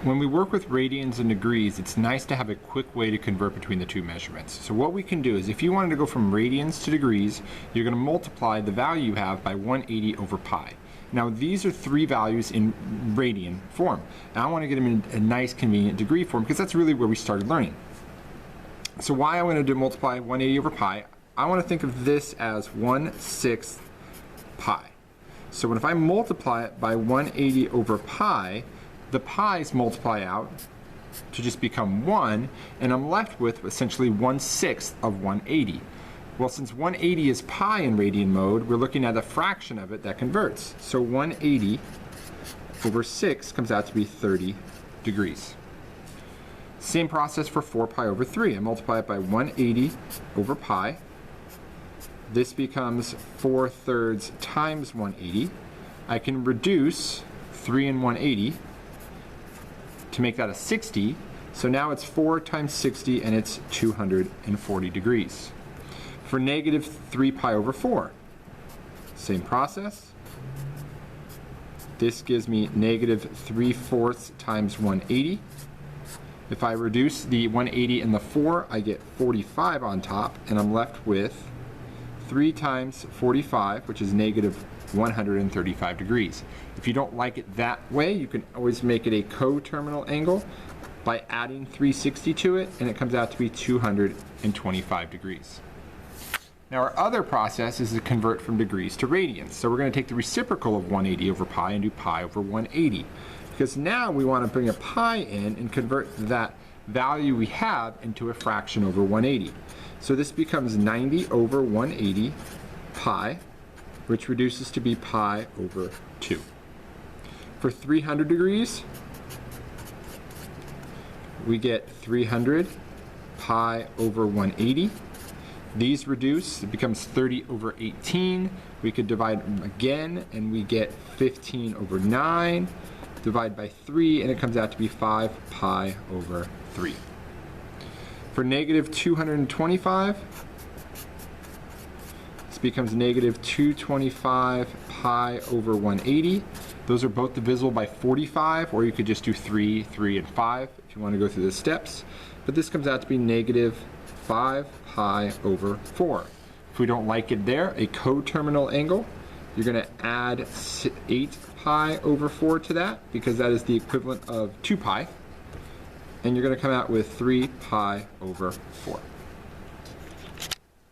When we work with radians and degrees, it's nice to have a quick way to convert between the two measurements. So what we can do is, if you wanted to go from radians to degrees, you're going to multiply the value you have by 180 over pi. Now these are three values in radian form, and I want to get them in a nice convenient degree form because that's really where we started learning. So why I want to do multiply 180 over pi, I want to think of this as 1/6 pi. So if I multiply it by 180 over pi, the pi's multiply out to just become 1, and I'm left with essentially 1/6 of 180. Well, since 180 is pi in radian mode, we're looking at a fraction of it that converts. So 180 over 6 comes out to be 30 degrees. Same process for 4 pi over 3. I multiply it by 180 over pi. This becomes 4/3 times 180. I can reduce 3 and 180 to make that a 60. So now it's 4 times 60, and it's 240 degrees. For negative 3 pi over 4, same process. This gives me negative 3/4 times 180. If I reduce the 180 and the 4, I get 45 on top, and I'm left with 3 times 45, which is negative 135 degrees. If you don't like it that way, you can always make it a coterminal angle by adding 360 to it, and it comes out to be 225 degrees. Now our other process is to convert from degrees to radians. So we're going to take the reciprocal of 180 over pi and do pi over 180. Because now we want to bring a pi in and convert that value we have into a fraction over 180. So this becomes 90 over 180 pi, which reduces to be pi over 2. For 300 degrees, we get 300 pi over 180. These reduce, it becomes 30 over 18. We could divide them again, and we get 15 over 9. Divide by 3, and it comes out to be 5 pi over 3. For negative 225, this becomes negative 225 pi over 180. Those are both divisible by 45, or you could just do 3, 3, and 5 if you want to go through the steps. But this comes out to be negative 5 pi over 4. If we don't like it there, a coterminal angle, you're going to add 8 pi over 4 to that, because that is the equivalent of 2 pi. And you're going to come out with 3 pi over 4.